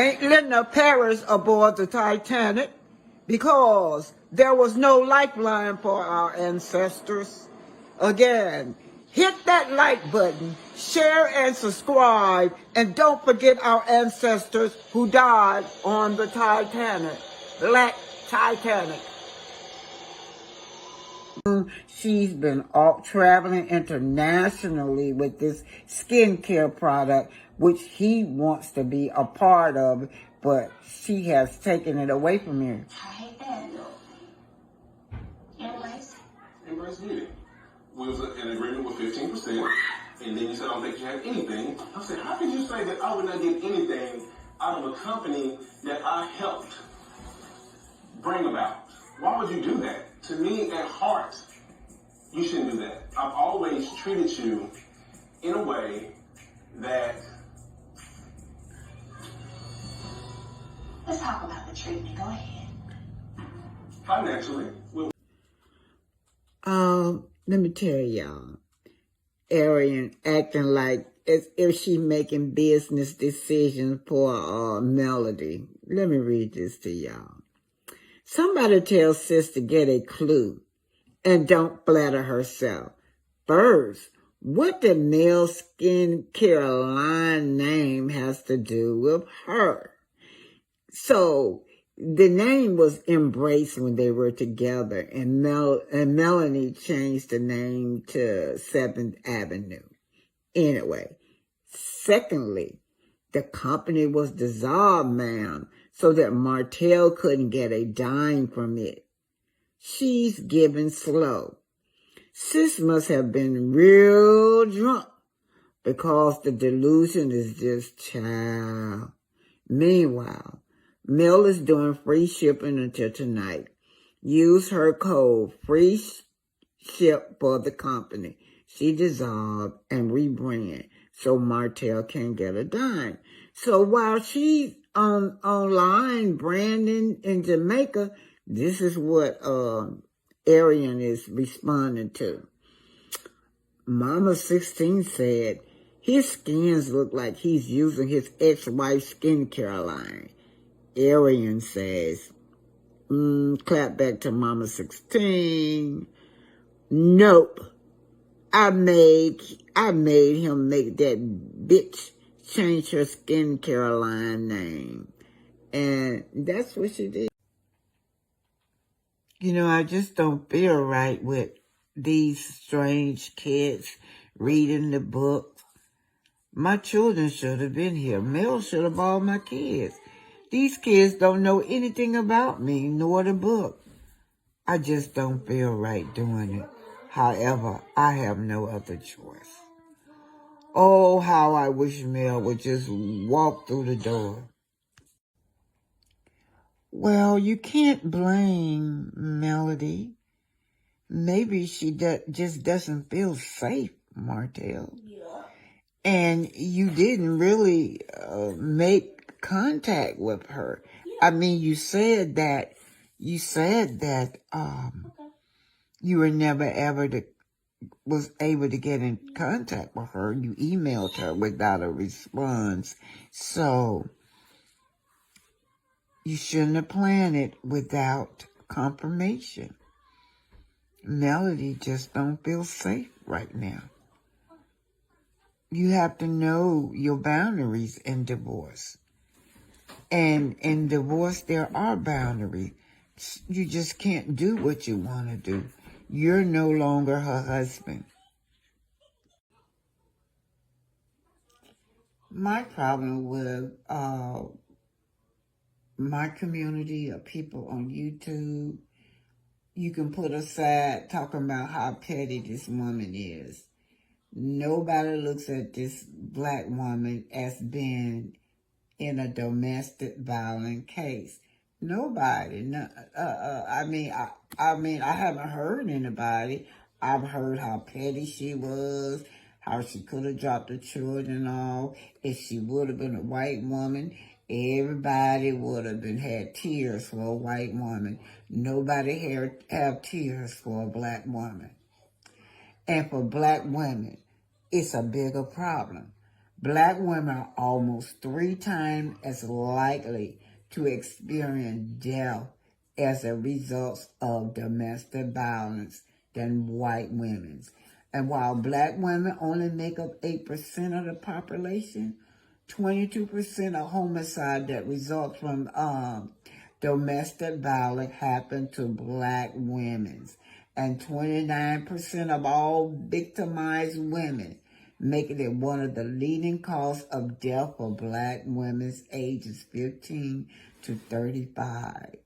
ain't letting her perish aboard the Titanic because there was no lifeline for our ancestors. Again, hit that like button, share and subscribe, and don't forget our ancestors who died on the Titanic. Black Titanic. She's been off traveling internationally with this skincare product, which he wants to be a part of, but she has taken it away from him. I hate that. Embrace beauty. We was in agreement with 15%, and then you said, I don't think you have anything. I said, how could you say that I would not get anything out of a company that I helped bring about? Why would you do that? To me, at heart, you shouldn't do that. I've always treated you in a way that... Let's talk about the treatment. Go ahead. Financially. Let me tell y'all, Arian acting like as if she making business decisions for Melody. Let me read this to y'all. Somebody tell sis to get a clue and don't flatter herself. First, what the male skincare line name has to do with her? So the name was embraced when they were together, and Melanie changed the name to 7th Avenue. Anyway, secondly, the company was dissolved, ma'am, so that Martell couldn't get a dime from it. She's giving slow. Sis must have been real drunk because the delusion is just child. Meanwhile, Mel is doing free shipping until tonight. Use her code free ship for the company. She dissolved and rebrand so Martell can get a dime. So while she's online branding in Jamaica, this is what Arian is responding to. Mama 16 said, his skins look like he's using his ex-wife's skincare line. Arian says, clap back to Mama 16. Nope. I made him make that bitch change her skincare line name. And that's what she did. You know, I just don't feel right with these strange kids reading the book. My children should have been here. Mel should have all my kids. These kids don't know anything about me, nor the book. I just don't feel right doing it. However, I have no other choice. Oh, how I wish Mel would just walk through the door. Well, you can't blame Melody. Maybe she just doesn't feel safe, Martell. Yeah. And you didn't really make contact with her. Yeah. I mean, you said that you were never ever was able to get in contact with her. You emailed her without a response. So you shouldn't have planned it without confirmation. Melody just don't feel safe right now. You have to know your boundaries in divorce. And in divorce, there are boundaries. You just can't do what you want to do. You're no longer her husband. My problem with my community of people on YouTube, you can put aside talking about how petty this woman is. Nobody looks at this black woman as being in a domestic violence case. Nobody. No, I mean, I haven't heard anybody. I've heard how petty she was, how she could have dropped the children off. If she would have been a white woman, everybody would have had tears for a white woman. Nobody have tears for a black woman. And for black women, it's a bigger problem Black women are almost 3 times as likely to experience death as a result of domestic violence than white women. And while black women only make up 8% of the population, 22% of homicide that result from domestic violence happen to black women. And 29% of all victimized women, making it one of the leading causes of death for black women's ages 15 to 35.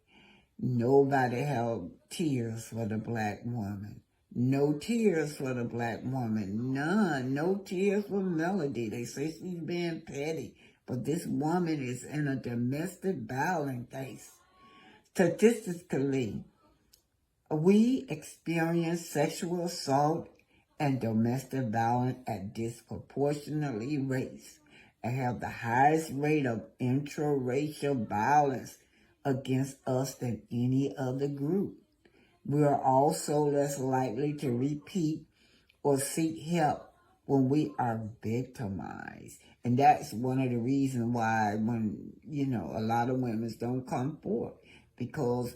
Nobody held tears for the black woman. No tears for the black woman. None. No tears for Melody. They say she's being petty. But this woman is in a domestic violence case. Statistically, we experience sexual assault and domestic violence at disproportionately rates and have the highest rate of intraracial violence against us than any other group. We are also less likely to repeat or seek help when we are victimized. And that's one of the reasons why when, a lot of women don't come forth because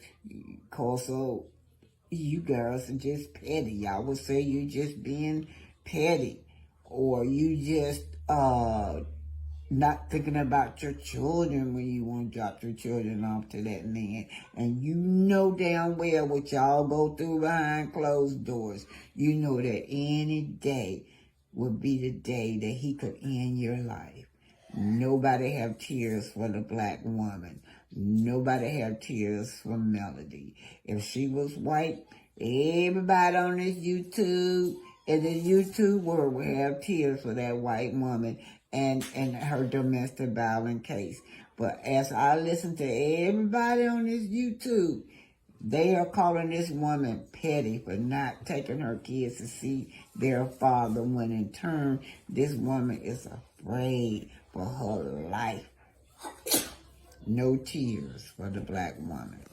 of you girls are just petty. Y'all would say you just being petty or you just not thinking about your children when you want to drop your children off to that man. And you know damn well what y'all go through behind closed doors. You know that any day would be the day that he could end your life. Nobody have tears for the black woman. Nobody have tears for Melody. If she was white, everybody on this YouTube and the YouTube world would have tears for that white woman and her domestic violence case. But as I listen to everybody on this YouTube, they are calling this woman petty for not taking her kids to see their father, when in turn, this woman is afraid for her life. No tears for the black woman.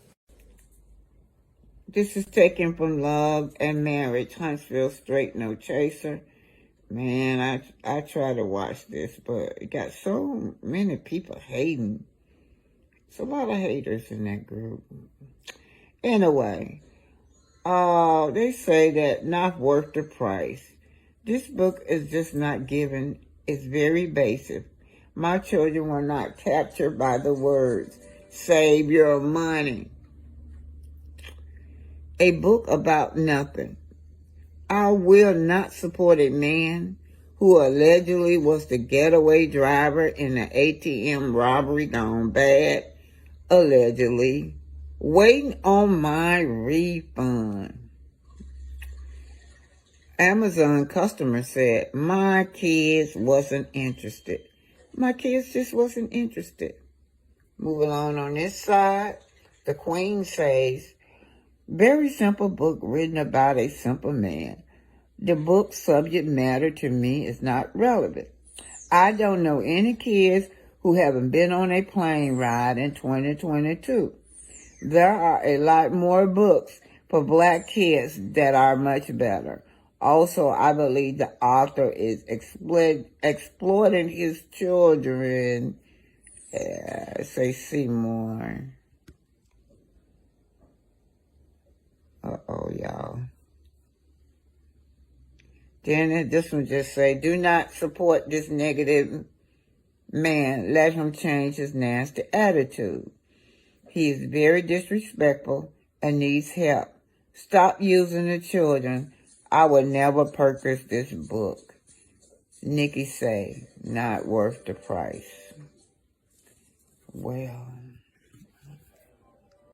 This is taken from Love and Marriage, Huntsville Straight No Chaser. Man, I try to watch this, but it got so many people hating. It's a lot of haters in that group. Anyway, they say that not worth the price. This book is just not given. It's very basic. My children were not captured by the words, save your money. A book about nothing. I will not support a man who allegedly was the getaway driver in the ATM robbery gone bad, allegedly, waiting on my refund. Amazon customer said, my kids wasn't interested. My kids just wasn't interested. Moving on this side, the Queen says, very simple book written about a simple man. The book's subject matter to me is not relevant. I don't know any kids who haven't been on a plane ride in 2022. There are a lot more books for black kids that are much better. Also, I believe the author is exploiting his children. Say Seymour. Uh-oh, y'all. Then this one just say, do not support this negative man. Let him change his nasty attitude. He is very disrespectful and needs help. Stop using the children. I would never purchase this book. Nikki say, not worth the price. Well,